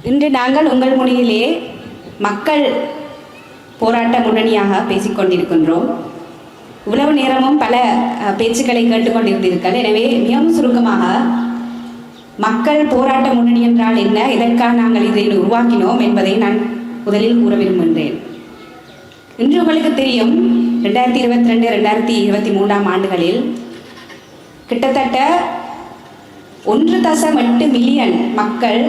இன்று நாங்கள் உங்கள் முன்னிலே மக்கள் போராட்ட முன்னணியாக பேசிக்கொண்டிருக்கின்றோம். இவ்வளவு நேரமும் பல பேச்சுக்களை கேட்டுக்கொண்டிருந்தீர்கள். எனவே மிகவும் சுருக்கமாக மக்கள் போராட்ட முன்னணி என்றால் என்ன, எதற்காக நாங்கள் இதை உருவாக்கினோம் என்பதை நான் முதலில் கூற விரும்புகின்றேன். இன்று உங்களுக்கு தெரியும், 2022-2023 ஆண்டுகளில் கிட்டத்தட்ட 1.8 மில்லியன் மக்கள்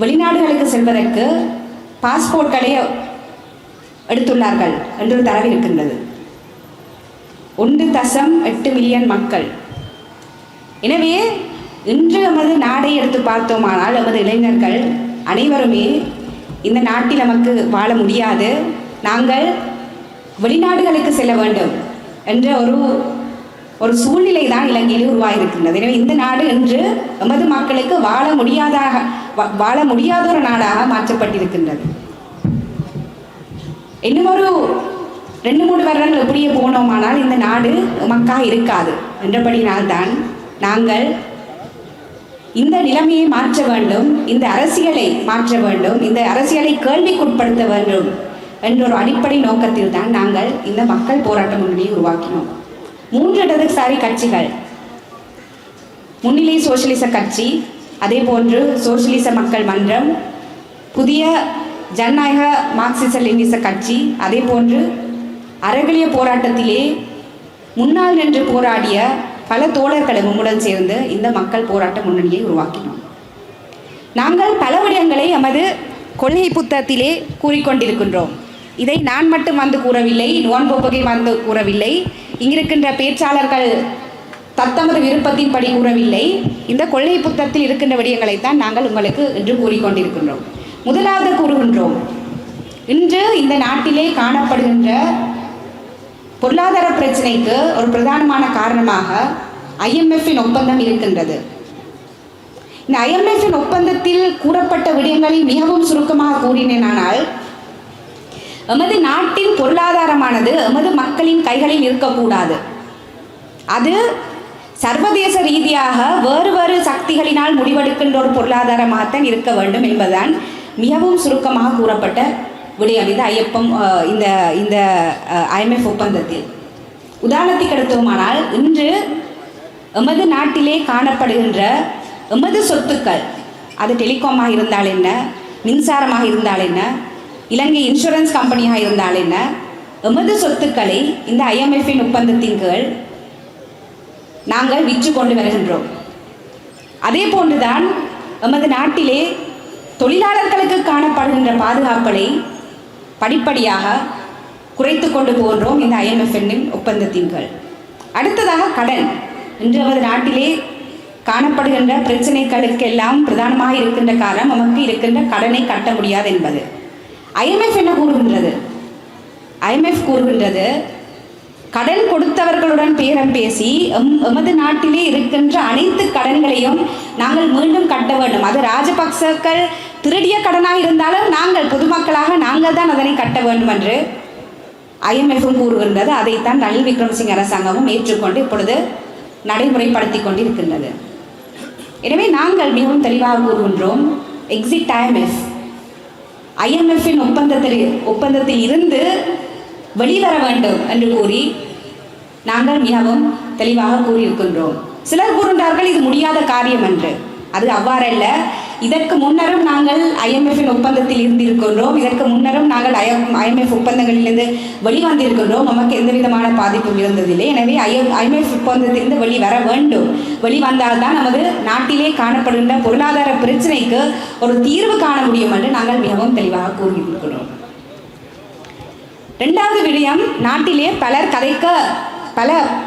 வெளிநாடுகளுக்கு செல்வதற்கு பாஸ்போர்ட்களை எடுத்துள்ளார்கள் என்று தரவு இருக்கின்றது. 1.8 மில்லியன் மக்கள். எனவே இன்று நமது நாடை எடுத்து பார்த்தோமானால் நமது இளைஞர்கள் அனைவருமே இந்த நாட்டில் நமக்கு வாழ முடியாது, நாங்கள் வெளிநாடுகளுக்கு செல்ல வேண்டும் என்ற ஒரு சூழ்நிலை தான் இலங்கையில் உருவாகியிருக்கின்றது. எனவே இந்த நாடு இன்று எமது மக்களுக்கு வாழ முடியாத ஒரு நாடாக மாற்றப்பட்டிருக்கின்றது. இன்னும் ஒரு 2-3 வருடங்கள் எப்படியே போனோமானால் இந்த நாடு எமக்காக இருக்காது. என்றபடினால்தான் நாங்கள் இந்த நிலைமையை மாற்ற வேண்டும், இந்த அரசியலை மாற்ற வேண்டும், இந்த அரசியலை கேள்விக்குட்படுத்த வேண்டும் என்ற ஒரு அடிப்படை நோக்கத்தில் தான் நாங்கள் இந்த மக்கள் போராட்ட முன்னணியை உருவாக்கினோம். 3 இடதுசாரி கட்சிகள், முன்னிலை சோசியலிச கட்சி, அதே போன்று சோசியலிச மக்கள் மன்றம், புதிய ஜனநாயக மார்க்சிச லெனினிச கட்சி, அதே போன்று அறகலிய போராட்டத்திலே முன்னால் நின்று போராடிய பல தோழர்களும் உம்முடன் சேர்ந்து இந்த மக்கள் போராட்ட முன்னணியை உருவாக்கினோம். நாங்கள் பல விடயங்களை எமது கொள்கை புத்தகத்திலே கூறிக்கொண்டிருக்கின்றோம். இதை நான் மட்டும் வந்து கூறவில்லை, நோன் போப்பகை வந்து கூறவில்லை, இங்கிருக்கின்ற பேச்சாளர்கள் தத்தமது விருப்பத்தின்படி கூறவில்லை. இந்த கொள்கை புத்தகத்தில் இருக்கின்ற விடயங்களைத்தான் நாங்கள் உங்களுக்கு இன்று கூறிக்கொண்டிருக்கின்றோம். முதலாவது கூறுகின்றோம், இன்று இந்த நாட்டிலே காணப்படுகின்ற பொருளாதார பிரச்சனைக்கு ஒரு பிரதானமான காரணமாக IMF-இன் ஒப்பந்தம் இருக்கின்றது. இந்த IMF-இன் ஒப்பந்தத்தில் கூறப்பட்ட விடயங்களை மிகவும் சுருக்கமாக கூறினேனால், எமது நாட்டின் பொருளாதாரமானது எமது மக்களின் கைகளில் இருக்கக்கூடாது. அது சர்வதேச ரீதியாக வேறு சக்திகளினால் முடிவெடுக்கின்ற ஒரு பொருளாதாரமாகத்தான் இருக்க வேண்டும் என்பதுதான் மிகவும் சுருக்கமாக கூறப்பட்ட விடயம் இந்த IMF ஒப்பந்தத்தில். உதாரணத்துக்கு எடுத்தோமானால், இன்று எமது நாட்டிலே காணப்படுகின்ற எமது சொத்துக்கள், அது டெலிகாமாக இருந்தால் என்ன, மின்சாரமாக இருந்தால் என்ன, இலங்கை இன்சூரன்ஸ் கம்பெனியாக இருந்தால் என்ன, எமது சொத்துக்களை இந்த IMF-இன் ஒப்பந்தத்தின் கீழ் நாங்கள் விற்று கொண்டு வருகின்றோம். அதே போன்றுதான் எமது நாட்டிலே தொழிலாளர்களுக்கு காணப்படுகின்ற பாதுகாப்புகளை படிப்படியாக குறைத்து கொண்டு போகின்றோம் இந்த IMF-இன் ஒப்பந்தத்தின் கீழ். அடுத்ததாக கடன். இன்று நமது நாட்டிலே காணப்படுகின்ற பிரச்சனைகளுக்கெல்லாம் பிரதானமாக இருக்கின்ற காரணம் நமக்கு இருக்கின்ற கடனை கட்ட முடியாது என்பது. IMF என்ன கூறுகின்றது? IMF கூறுகின்றது, கடன் கொடுத்தவர்களுடன் பேரம் பேசி எமது நாட்டிலே இருக்கின்ற அனைத்து கடன்களையும் நாங்கள் மீண்டும் கட்ட வேண்டும். அது ராஜபக்சர்கள் திருடிய கடனாக இருந்தாலும் நாங்கள் பொதுமக்களாக நாங்கள் தான் அதனை கட்ட வேண்டும் என்று IMF-ம் கூறுகின்றது. அதைத்தான் ரணில் விக்ரமசிங்க அரசாங்கமும் ஏற்றுக்கொண்டு இப்பொழுது நடைமுறைப்படுத்தி கொண்டு இருக்கின்றது. எனவே நாங்கள் மிகவும் தெளிவாக கூறுகின்றோம், எக்ஸிட் IMF-இன் ஒப்பந்தத்தில் இருந்து வெளிவர வேண்டும் என்று கூறி நாங்கள் மிகவும் தெளிவாக கூறியிருக்கின்றோம். சிலர் கூறுகின்றார்கள் இது முடியாத காரியம் என்று. அது அவ்வாறல்ல. இதற்கு முன்னரும் நாங்கள் IMF-இன் ஒப்பந்தத்தில் இருந்திருக்கின்றோம். இதற்கு முன்னரும் நாங்கள் IMF ஒப்பந்தங்களிலிருந்து வெளிவந்திருக்கின்றோம். நமக்கு எந்த விதமான பாதிப்பும் இருந்ததில்லை. எனவே IMF ஒப்பந்தத்திலிருந்து வெளிவர வேண்டும். வெளிவந்தால்தான் நமது நாட்டிலே காணப்படுகின்ற பொருளாதார பிரச்சனைக்கு ஒரு தீர்வு காண முடியும் என்று நாங்கள் மிகவும் தெளிவாக கூறியிருக்கிறோம். 2வது விடயம், நாட்டிலே பல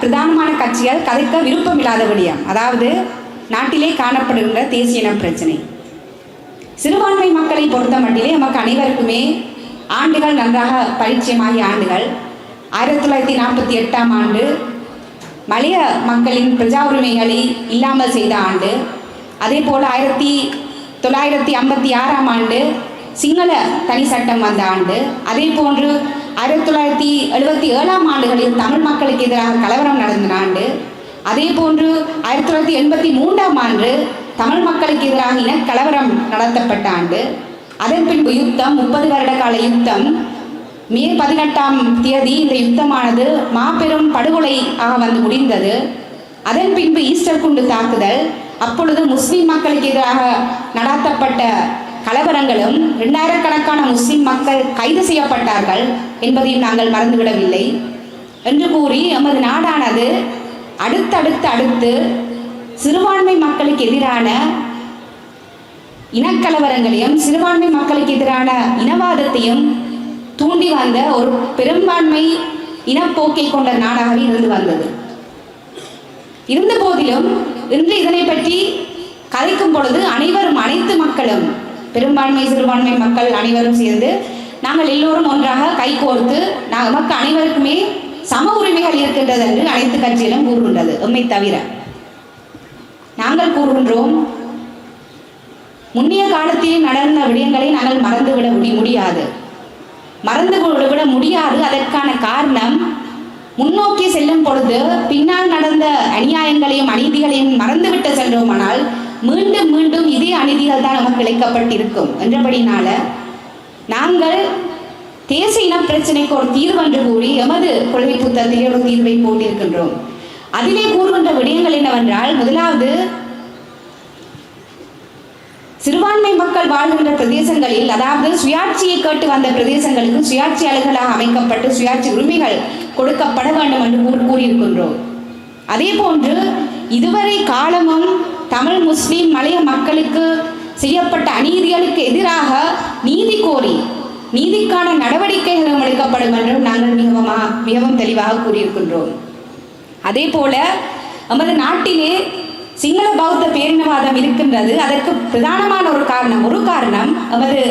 பிரதானமான கட்சிகள் கதைக்க விருப்பமில்லாத விடயம், அதாவது நாட்டிலே காணப்படுகின்ற தேசிய இன பிரச்சனை. சிறுபான்மை மக்களை பொறுத்த மட்டிலே நமக்கு அனைவருக்குமே ஆண்டுகள் நன்றாக பரிச்சயமாகிய ஆண்டுகள். 1948ஆம் ஆண்டு மலைய மக்களின் பிரஜா உரிமைகளை இல்லாமல் செய்த ஆண்டு. அதே போல் 1956ஆம் ஆண்டு சிங்கள தனி சட்டம் வந்த ஆண்டு. அதே போன்று 1977ஆம் ஆண்டுகளில் தமிழ் மக்களுக்கு எதிராக கலவரம் நடந்த ஆண்டு. அதே போன்று 1983ஆம் ஆண்டு தமிழ் மக்களுக்கு எதிராக இனக்கலவரம் நடத்தப்பட்ட ஆண்டு. அதன் பின்பு யுத்தம், 30 வருட கால யுத்தம். மே 18ஆம் தேதி இந்த யுத்தமானது மாபெரும் படுகொலையாக வந்து முடிந்தது. அதன் பின்பு ஈஸ்டர் குண்டு தாக்குதல், அப்பொழுது முஸ்லிம் மக்களுக்கு எதிராக நடத்தப்பட்ட கலவரங்களும் 2000 கணக்கான முஸ்லிம் மக்கள் கைது செய்யப்பட்டார்கள் என்பதையும் நாங்கள் மறந்துவிடவில்லை என்று கூறி எமது நாடானது அடுத்து சிறுபான்மை மக்களுக்கு எதிரான இனக்கலவரங்களையும் சிறுபான்மை மக்களுக்கு எதிரான இனவாதத்தையும் தூண்டி வந்த ஒரு பெரும்பான்மை இனப்போக்கை கொண்ட நாடாகவே இருந்து வந்தது. இருந்த போதிலும் இன்று இதனை பற்றி கதைக்கும் பொழுது அனைத்து மக்களும், பெரும்பான்மை சிறுபான்மை மக்கள் அனைவரும் சேர்ந்து நாங்கள் எல்லோரும் ஒன்றாக கைகோர்த்து நமக்கு அனைவருக்குமே சம உரிமைகள் இருக்கின்றது என்று அனைத்து கட்சியிலும் கூறுகின்றது. உண்மை தவிர நாங்கள் கூறுகின்றோம், முன்னைய காலத்தில் நடந்த விடயங்களை நாங்கள் மறந்துவிட முடியாது. அதற்கான காரணம், முன்னோக்கி செல்லும் பொழுது பின்னால் நடந்த அநியாயங்களையும் அநீதிகளையும் மறந்துவிட்டு சென்றோமானால் மீண்டும் மீண்டும் இதே அநீதிகள் தான் நமக்கு இழைக்கப்பட்டிருக்கும் என்றபடினால நாங்கள் தேசிய இன பிரச்சனைக்கு ஒரு தீர்வு என்று கூறி எமது கொள்கை புத்தகத்திலே ஒரு தீர்வை போட்டிருக்கின்றோம். அதிலே கூறுகின்ற விடயங்கள் என்னவென்றால், முதலாவது, சிறுபான்மை மக்கள் வாழ்கின்ற பிரதேசங்களில், அதாவது சுயாட்சியை கேட்டு வந்த பிரதேசங்களுக்கு சுயாட்சியாளர்களாக அமைக்கப்பட்டு சுயாட்சி உரிமைகள் கொடுக்கப்பட வேண்டும் என்று கூறியிருக்கின்றோம். அதே போன்று இதுவரை காலமும் தமிழ் முஸ்லிம் மலைய மக்களுக்கு செய்யப்பட்ட அநீதிகளுக்கு எதிராக நீதி கோரி நீதிக்கான நடவடிக்கைகளும் எடுக்கப்படும் என்றும் நாங்கள் மிகவும் தெளிவாக கூறியிருக்கின்றோம். அதே போல நமது நாட்டிலே சிங்கள பௌத்த பேரினவாதம் இருக்கின்றது. அதற்கு பிரதானமான ஒரு காரணம் நமது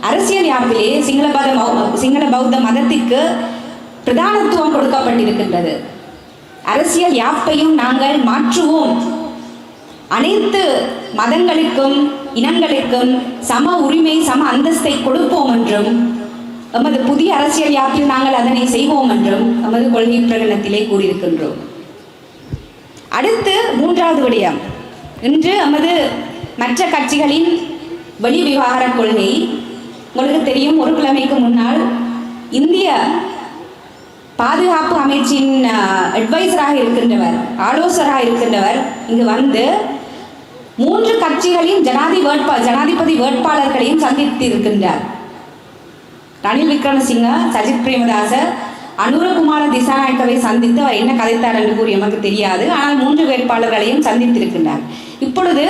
அரசியல் யாப்பிலே சிங்கள பௌத்த மதத்திற்கு பிரதானத்துவம் கொடுக்கப்பட்டிருக்கின்றது. அரசியல் யாப்பையும் நாங்கள் மாற்றுவோம், அனைத்து மதங்களுக்கும் இனங்களுக்கும் சம உரிமை சம அந்தஸ்தை கொடுப்போம் என்றும் நமது புதிய அரசியல் யாப்பில் நாங்கள் அதனை செய்வோம் என்றும் நமது கொள்கை பிரகடனத்திலே கூறியிருக்கின்றோம். அடுத்து மூன்றாவது விடயம், இன்று நமது மற்ற கட்சிகளின் வெளி விவகார கொள்கை. உங்களுக்கு தெரியும், ஒரு கிழமைக்கு முன்னால் இந்திய பாதுகாப்பு அமைச்சின் அட்வைசராக இருக்கின்றவர், ஆலோசகராக இருக்கின்றவர் இங்கு வந்து 3 கட்சிகளின் ஜனாதிபதி வேட்பாளர்களையும் சந்தித்திருக்கின்றார். ரணில் விக்ரமசிங்க, சஜித் பிரேமதாச, அனுரகுமார திசாநாயக்கவை சந்தித்து அவர் என்ன கதைத்தார் என்று கூறி நமக்கு தெரியாது. ஆனால் 3 வேட்பாளர்களையும் சந்தித்திருக்கின்றார். இப்பொழுது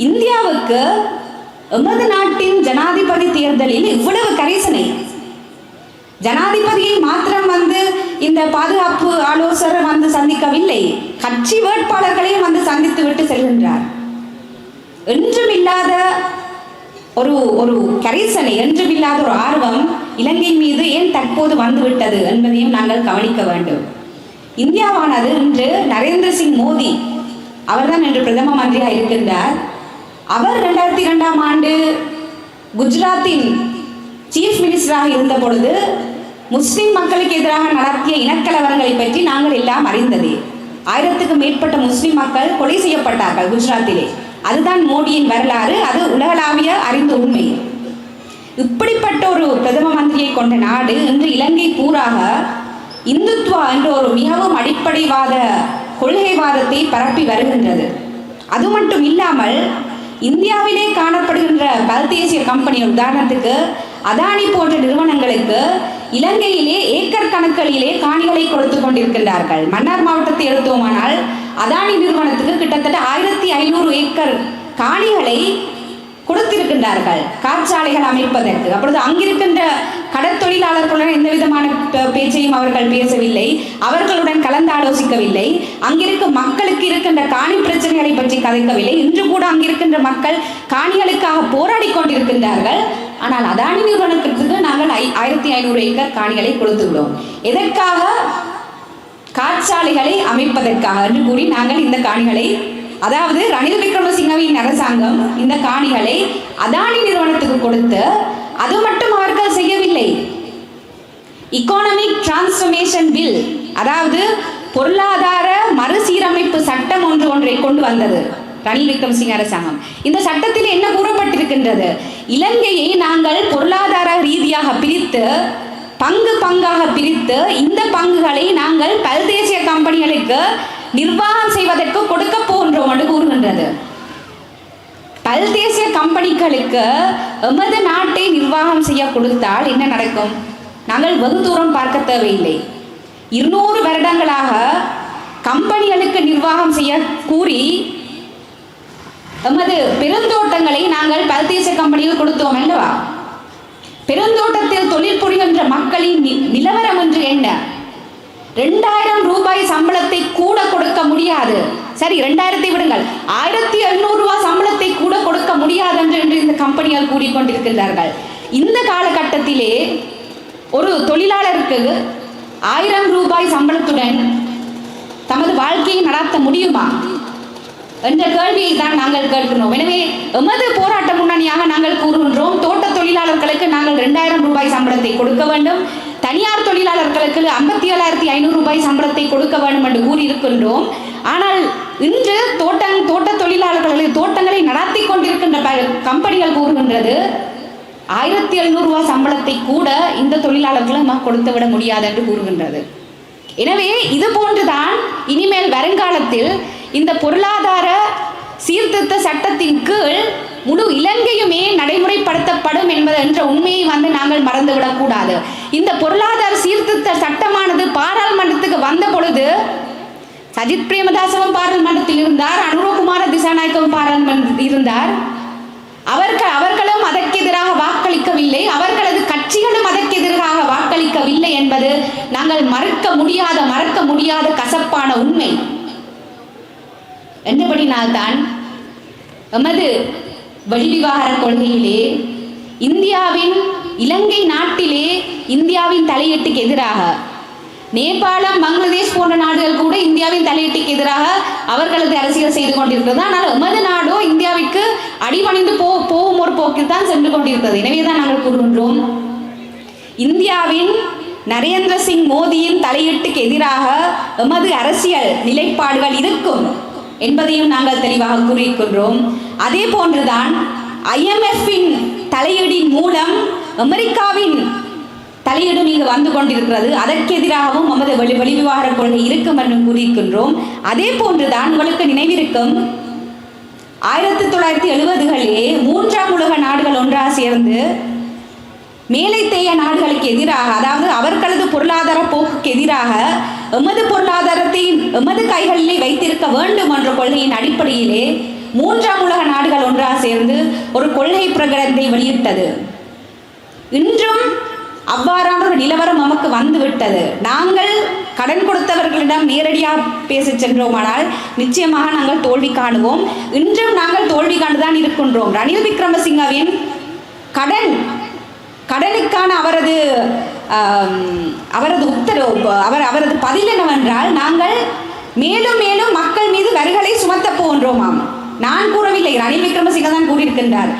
இந்தியாவுக்கு எமது நாட்டின் ஜனாதிபதி தேர்தலில் இவ்வளவு கரிசனை, ஜனாதிபதியை மாத்திரம் வந்து இந்த பாதுகாப்பு ஆலோசகர் வந்து சந்திக்கவில்லை, கட்சி வேட்பாளர்களையும் வந்து சந்தித்து விட்டு செல்கின்றார். என்றுமில்லாத ஒரு கரிசனை, என்றுமில்லாத ஒரு ஆர்வம் இலங்கை மீது ஏன் தற்போது வந்துவிட்டது என்பதையும் நாங்கள் கவனிக்க வேண்டும். இந்தியாவானது இன்று நரேந்திர சிங் மோடி அவர்தான் இன்று பிரதம மந்திரியாக இருக்கின்றார். அவர் 2002ஆம் ஆண்டு குஜராத்தின் சீஃப் மினிஸ்டராக இருந்த பொழுது முஸ்லிம் மக்களுக்கு எதிராக நடத்திய இனக்கலவரங்களை பற்றி நாங்கள் எல்லாம் அறிந்ததே. 1000க்கும் மேற்பட்ட முஸ்லிம் மக்கள் கொலை செய்யப்பட்டார்கள் குஜராத்திலே. அதுதான் மோடியின் வரலாறு, அது உலகளாவிய அறிந்த உண்மை. இப்படிப்பட்ட ஒரு பிரதம மந்திரியை கொண்ட நாடு இன்று இலங்கை பூராக இந்துத்துவா என்ற ஒரு மிகவும் அடிப்படைவாத கொள்கைவாதத்தை பரப்பி வருகின்றது. அது மட்டும் இல்லாமல் இந்தியாவிலே காணப்படுகின்ற பல்தேசிய கம்பெனி, உதாரணத்துக்கு அதானி போன்ற நிறுவனங்களுக்கு இலங்கையிலே ஏக்கர் கணக்கிலே காணிகளை கொடுத்து கொண்டிருக்கின்றார்கள். மன்னார் மாவட்டத்தை எடுத்தோமானால் அதானி நிறுவனத்துக்கு கிட்டத்தட்ட 1500 ஏக்கர் காணிகளை கொடுத்திருக்கின்றார்கள் காற்றாலைகள் அமைப்பதற்கு. அப்பொழுது அங்கிருக்கின்ற கடற்தொழிலாளர்களுடன் எந்த விதமான பேச்சையும் அவர்கள் பேசவில்லை, அவர்களுடன் கலந்து ஆலோசிக்கவில்லை, அங்கிருக்கும் மக்களுக்கு இருக்கின்ற காணி பிரச்சனைகளை பற்றி கதைக்கவில்லை. இன்று கூட அங்கிருக்கின்ற மக்கள் காணிகளுக்காக போராடி கொண்டிருக்கின்றார்கள். ஆனால் அதானி நிறுவனத்திற்கு நாங்கள் 1500 ஏக்கர் காணிகளை கொடுத்துள்ளோம். எதற்காக? காற்றாலைகளை அமைப்பதற்காக என்று கூறி நாங்கள் இந்த காணிகளை, அதாவது ரணில் விக்ரமசிங்கவின் அரசாங்கம் இந்த காணிகளை அதானி நிறுவனத்துக்கு கொடுத்து, அது மட்டும் அவர்கள் செய்யவில்லை, இக்கானமிக் டிரான்ஸ்ஃபர்மேஷன் பில், அதாவது பொருளாதார மறுசீரமைப்பு சட்டம் ஒன்றை கொண்டு வந்தது. ரணில் விக்ரமசிங்க அரசாங்கம். இந்த சட்டத்தில் என்ன கூறப்பட்டிருக்கின்றது? இலங்கையை நாங்கள் பொருளாதார ரீதியாக பிரித்து பங்காக பிரித்து இந்த பங்குகளை நாங்கள் பல்தேசிய கம்பெனிகளுக்கு நிர்வாகம் செய்வதற்கு கொடுக்க போன்றோம் என்று கூறுகின்றது. பல்தேசிய கம்பெனிகளுக்கு எமது நாட்டை நிர்வாகம் செய்ய கொடுத்தால் என்ன நடக்கும்? நாங்கள் வெகு தூரம் பார்க்க தேவையில்லை. 200 வருடங்களாக கம்பெனிகளுக்கு நிர்வாகம் செய்ய கூறி எமது பெருந்தோட்டங்களை நாங்கள் பல்தேசிய கம்பெனிகள் கொடுத்தோம் அல்லவா? பெருந்தோட்டத்தில் தொழில் புரிகின்ற மக்களின் நிலவரம் என்று என்ன? 2000 ரூபாய் சம்பளத்தை கூட கொடுக்க முடியாது. சரி, 2000 விடுங்கள், 1700 ரூபாய் சம்பளத்தை கூட கொடுக்க முடியாது என்று இந்த கம்பெனிகள் கூறிக்கொண்டிருக்கிறார்கள். இந்த காலகட்டத்திலே ஒரு தொழிலாளருக்கு 1000 ரூபாய் சம்பளத்துடன் தமது வாழ்க்கையை நடத்த முடியுமா என்ற கேள்வியை தான் நாங்கள் கேட்கிறோம். எனவே எமது போராட்ட முன்னணியாக நாங்கள் கூறுகின்றோம், தோட்ட தொழிலாளர்களுக்கு நாங்கள் 2000 ரூபாய் சம்பளத்தை கொடுக்க வேண்டும், தனியார் தொழிலாளர்களுக்கு 57,500 ரூபாய் சம்பளத்தை கொடுக்க வேண்டும் என்று கூறியிருக்கின்றோம். ஆனால் இன்று தோட்ட தொழிலாளர்களை தோட்டங்களை நடத்தி கொண்டிருக்கின்ற கம்பெனிகள் கூறுகின்றது 1700 ரூபாய் சம்பளத்தை கூட இந்த தொழிலாளர்களை கொடுத்து விட முடியாது என்று கூறுகின்றது. எனவே இது போன்றுதான் இனிமேல் வருங்காலத்தில் இந்த பொருளாதார சீர்திருத்த சட்டத்தின் கீழ் முழு இலங்கையுமே நடைமுறைப்படுத்தப்படும் என்ற உண்மையை நாங்கள் மறந்துவிடக்கூடாது. இந்த பொருளாதார சீர்திருத்த சட்டமானது பாராளுமன்றத்துக்கு வந்த பொழுது சஜித் பிரேமதாசவும் பாராளுமன்றத்தில் இருந்தார், அனுரகுமார திசாநாயக்கவும் பாராளுமன்றத்தில் இருந்தார். அவர்களும் அதற்கு எதிராக வாக்களிக்கவில்லை, அவர்களது கட்சிகளும் அதற்கு எதிராக வாக்களிக்கவில்லை என்பது நாங்கள் மறக்க முடியாத கசப்பான உண்மை. என்றபடினால்தான் எமது வெளிவிவகார கொள்கையிலே இலங்கை நாட்டிலே இந்தியாவின் தலையீட்டுக்கு எதிராக நேபாளம், பங்களாதேஷ் போன்ற நாடுகள் கூட இந்தியாவின் தலையீட்டுக்கு எதிராக அவர்களது அரசியல் செய்து கொண்டிருக்கிறது. ஆனால் எமது நாடோ இந்தியாவிற்கு அடிபணிந்து போகும் ஒரு போக்கில் தான் சென்று கொண்டிருக்கிறது. எனவேதான் நாங்கள் கூறுகின்றோம், இந்தியாவின் நரேந்திர சிங் மோடியின் தலையீட்டுக்கு எதிராக எமது அரசியல் நிலைப்பாடுகள் இருக்கும் என்பதையும் நாங்கள் தெளிவாக கூறியிருக்கின்றோம். அதே போன்றுதான் IMF-இன் தலையீடின் மூலம் அமெரிக்காவின் தலையீடு இங்கு வந்து கொண்டிருக்கிறது. அதற்கு எதிராகவும் நமது வெளிவிவகார கொள்கை இருக்கும் என்று கூறியிருக்கின்றோம். அதே போன்றுதான் உங்களுக்கு நினைவிருக்கும், 1970களிலே 3ஆம் உலக நாடுகள் ஒன்றாக சேர்ந்து மேலைத்தேய நாடுகளுக்கு எதிராக, அதாவது அவர்களது பொருளாதார போக்குக்கு எதிராக எமது பொருளாதாரத்தை எமது கைகளிலே வைத்திருக்க வேண்டும் என்ற கொள்கையின் அடிப்படையிலே 3ஆம் உலக நாடுகள் ஒன்றாக சேர்ந்து ஒரு கொள்கை பிரகடனத்தை வெளியிட்டது. இன்றும் அவ்வாறான ஒரு நிலவரம் நமக்கு வந்துவிட்டது. நாங்கள் கடன் கொடுத்தவர்களிடம் நேரடியாக பேச சென்றோமானால் நிச்சயமாக நாங்கள் தோல்வி காணுவோம். இன்றும் நாங்கள் தோல்வி காண்டுதான் இருக்கின்றோம். ரணில் விக்ரமசிங்கவின் கடனுக்கான அவரது உத்தரவு, அவரது பதில் என்னவென்றால், நாங்கள் மேலும் மேலும் மக்கள் மீது வரிகளை சுமத்த போன்றோமாம். நான் கூறவில்லை, ரணில் விக்ரமசிங்க தான் கூறியிருக்கின்றார்.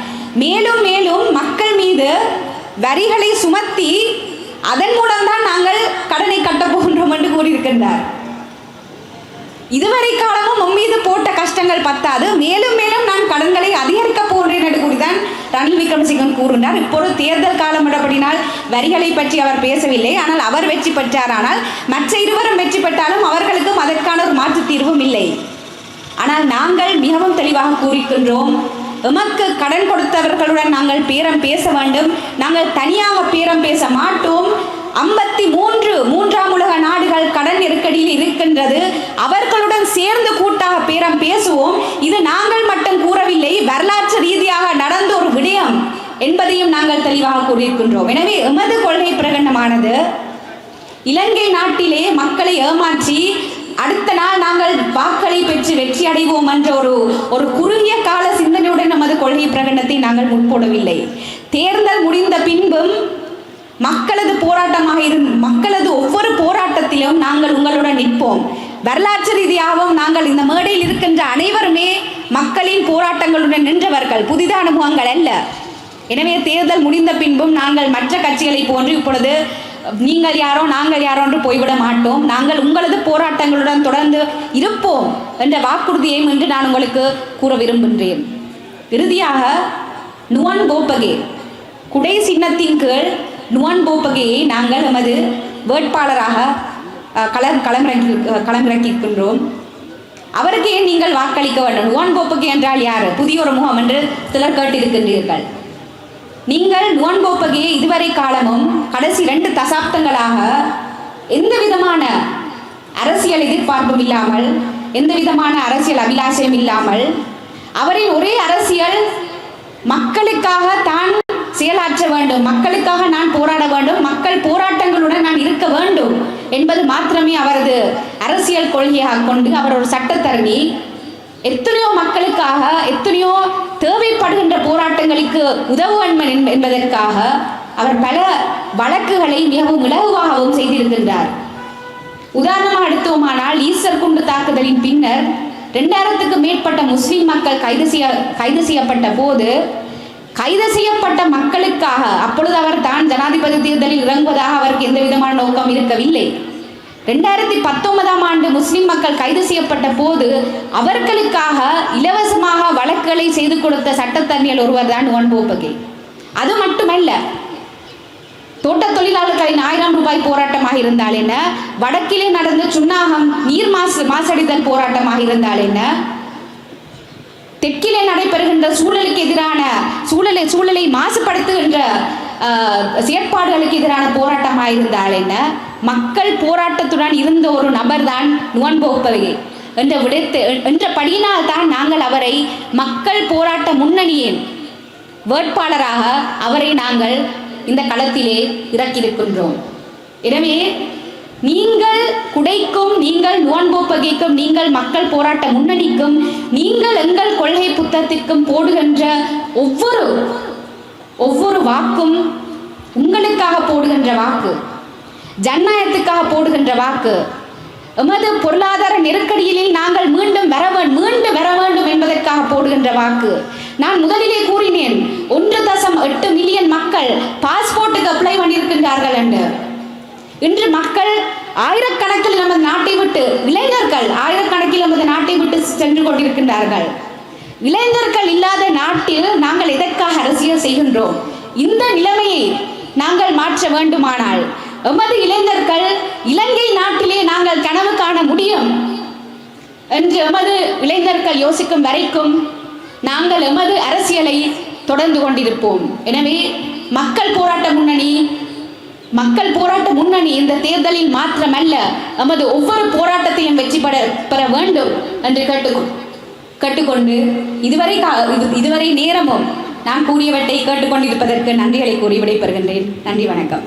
மேலும் மேலும் மக்கள் மீது வரிகளை சுமத்தி அதன் மூலம்தான் நாங்கள் கடனை கட்ட போகின்றோம் என்று கூறியிருக்கின்றார். இதுவரை காலமும் மீது போட்ட கஷ்டங்கள் பத்தாது, மேலும் மேலும் நான் கடன்களை அதிகரிக்க போகிறேன் என்று கூறிதான் ரணில் விக்ரமசிங்கன் கூறினார். இப்போது தேர்தல் காலம் என்றபடினால் வரிகளை பற்றி அவர் பேசவில்லை. ஆனால் அவர் வெற்றி பெற்றாரானால் மற்ற இருவரும் வெற்றி பெற்றாலும் அவர்களுக்கும் அதற்கான ஒரு மாற்று தீர்வும் இல்லை. ஆனால் நாங்கள் மிகவும் தெளிவாக கூறியிருக்கின்றோம், எமக்கு கடன் கொடுத்தவர்களுடன் நாங்கள் பேரம் பேச வேண்டும். நாங்கள் தனியாக பேரம் பேச மாட்டோம். 53 உலக நாடுகள் கடன் நெருக்கடியில் இருக்கின்றது. அவர்களுடன் சேர்ந்து கூட்டாக பேரம் பேசுவோம். இது நாங்கள் மட்டும் கூறவில்லை, வரலாற்று ரீதியாக நடந்த ஒரு விடயம் என்பதையும் நாங்கள் தெளிவாக கூறியிருக்கின்றோம். எனவே எமது கொள்கை பிரகடனமானது இலங்கை நாட்டிலே மக்களை ஏமாற்றி அடுத்த நாள் நாங்கள் வாக்களை பெற்று வெற்றி அடைவோம் என்ற ஒரு குறுகிய கால சிந்தனையுடன் நமது கொள்கை பிரகடனத்தை நாங்கள் முன்போடவில்லை. தேர்தல் முடிந்த பின்பும் மக்களது போராட்டமாக மக்களது ஒவ்வொரு போராட்டத்திலும் நாங்கள் உங்களுடன் நிற்போம். வரலாற்று ரீதியாகவும் நாங்கள் இந்த மேடையில் இருக்கின்ற அனைவருமே மக்களின் போராட்டங்களுடன் நின்றவர்கள், புதித அனுபவங்கள் அல்ல. எனவே தேர்தல் முடிந்த பின்பும் நாங்கள் மற்ற கட்சிகளை போன்று இப்பொழுது நீங்கள் யாரோ நாங்கள் யாரோ என்று போய்விட மாட்டோம். நாங்கள் உங்களது போராட்டங்களுடன் தொடர்ந்து இருப்போம் என்ற வாக்குறுதியை இன்று நான் உங்களுக்கு கூற விரும்புகின்றேன். இறுதியாக நுவான் போப்பகே குடை சின்னத்தின் கீழ் நுவான் போப்பகையை நாங்கள் எமது வேட்பாளராக களமிறக்கியிருக்கின்றோம். அவருக்கு ஏன் நீங்கள் வாக்களிக்க வேண்டும்? நுவான் போப்பகே என்றால் யார்? புதிய ஒரு முகம் என்று சிலர் கேட்டிருக்கின்றீர்கள். நீங்கள் நுவான் போப்பகையை இதுவரை காலமும் கடைசி 2 தசாப்தங்களாக எந்த விதமான அரசியல் எதிர்பார்ப்பும் இல்லாமல், எந்த விதமான அரசியல் அபிலாஷையும் இல்லாமல், அவரின் ஒரே அரசியல் மக்களுக்காக தான் செயலாற்ற வேண்டும், மக்களுக்காக நான் போராட வேண்டும், மக்கள் போராட்டங்களுடன் நான் இருக்க வேண்டும் என்பது மாத்திரமே அவரது அரசியல் கொள்கையாக கொண்டு அவர் ஒரு சட்டத்தரணி. எத்தனையோ மக்களுக்காக, எத்தனையோ தேவைப்படுகின்ற போராட்டங்களுக்கு உதவுவன் என்பதற்காக அவர் பல வழக்குகளை மிகவும் இலகுவாகவும் செய்திருக்கின்றார். உதாரணமாக எடுத்தோமானால், ஈஸ்டர் குண்டு தாக்குதலின் பின்னர் 2000க்கும் மேற்பட்ட முஸ்லிம் மக்கள் கைது செய்யப்பட்ட போது, கைது செய்யப்பட்ட மக்களுக்காக அப்பொழுது அவர் தான் ஜனாதிபதி தேர்தலில் இறங்குவதாக அவருக்கு எந்த விதமான நோக்கம் இருக்கவில்லை. 2019ஆம் ஆண்டு முஸ்லிம் மக்கள் கைது செய்யப்பட்ட போது அவர்களுக்காக இலவசமாக வழக்குகளை செய்து கொடுத்த சட்டத்தரணிகள் ஒருவர் தான் நுவான் போப்பகே. அது மட்டுமல்ல, தோட்ட தொழிலாளர்களின் 1000 ரூபாய் போராட்டமாக இருந்தால் என்ன, வடக்கிலே நடந்த சுன்னாகம் நீர் மாசடைதல் போராட்டமாக இருந்தால் என்ன, தெற்கிலே நடைபெறுகின்ற சூழலுக்கு எதிரான சூழலை மாசுபடுத்துகின்ற செயற்பாடுகளுக்கு எதிரான போராட்டமாக இருந்தால் என்ன, மக்கள் போராட்டத்துடன் இருந்த ஒரு நபர் தான் நுவான் போப்பகே என்றபடியினால் தான் நாங்கள் அவரை மக்கள் போராட்ட முன்னணியின் வேட்பாளராக அவரை நாங்கள் இந்த களத்திலே இறக்கியிருக்கின்றோம். எனவே நீங்கள் குடைக்கும், நீங்கள் நுவான் போப்பகைக்கும், நீங்கள் மக்கள் போராட்ட முன்னணிக்கும், நீங்கள் எங்கள் கொள்கை புத்தகத்திற்கும் போடுகின்ற ஒவ்வொரு வாக்கும் உங்களுக்காக போடுகின்ற வாக்கு, ஜனநாயகத்துக்காக போடுகின்ற வாக்கு, எமது பொருளாதார நெருக்கடியிலே நாங்கள் மீண்டும் வர வேண்டும் என்பதற்காக போடுகின்ற வாக்கு. நான் முதலிலே கூறினேன், 1.8 மில்லியன் மக்கள் பாஸ்போர்ட்டுக்கு அப்ளை பண்ணியிருக்கின்றார்கள் என்று. இன்று மக்கள் ஆயிரக்கணக்கில் நமது நாட்டை விட்டு, இளைஞர்கள் ஆயிரக்கணக்கில் நமது நாட்டை விட்டு சென்று கொண்டிருக்கின்றார்கள். இளைஞர்கள் இல்லாத நாட்டில் நாங்கள் எதற்காக அரசியல் செய்கின்றோம்? இந்த நிலைமையை நாங்கள் மாற்ற வேண்டுமானால் எமது இளைஞர்கள் இலங்கை நாட்டிலே நாங்கள் கனவு காண முடியும் என்று எமது இளைஞர்கள் யோசிக்கும் வரைக்கும் நாங்கள் எமது அரசியலை தொடர்ந்து கொண்டிருப்போம். எனவே மக்கள் போராட்ட முன்னணி இந்த தேர்தலில் மாத்திரமல்ல, எமது ஒவ்வொரு போராட்டத்தையும் வெற்றி பெற வேண்டும் என்று கேட்டுக்கொண்டு இதுவரை நேரமும் நான் கூறியவற்றை கேட்டுக்கொண்டிருப்பதற்கு நன்றிகளை கூறி விடைபெறுகின்றேன். நன்றி, வணக்கம்.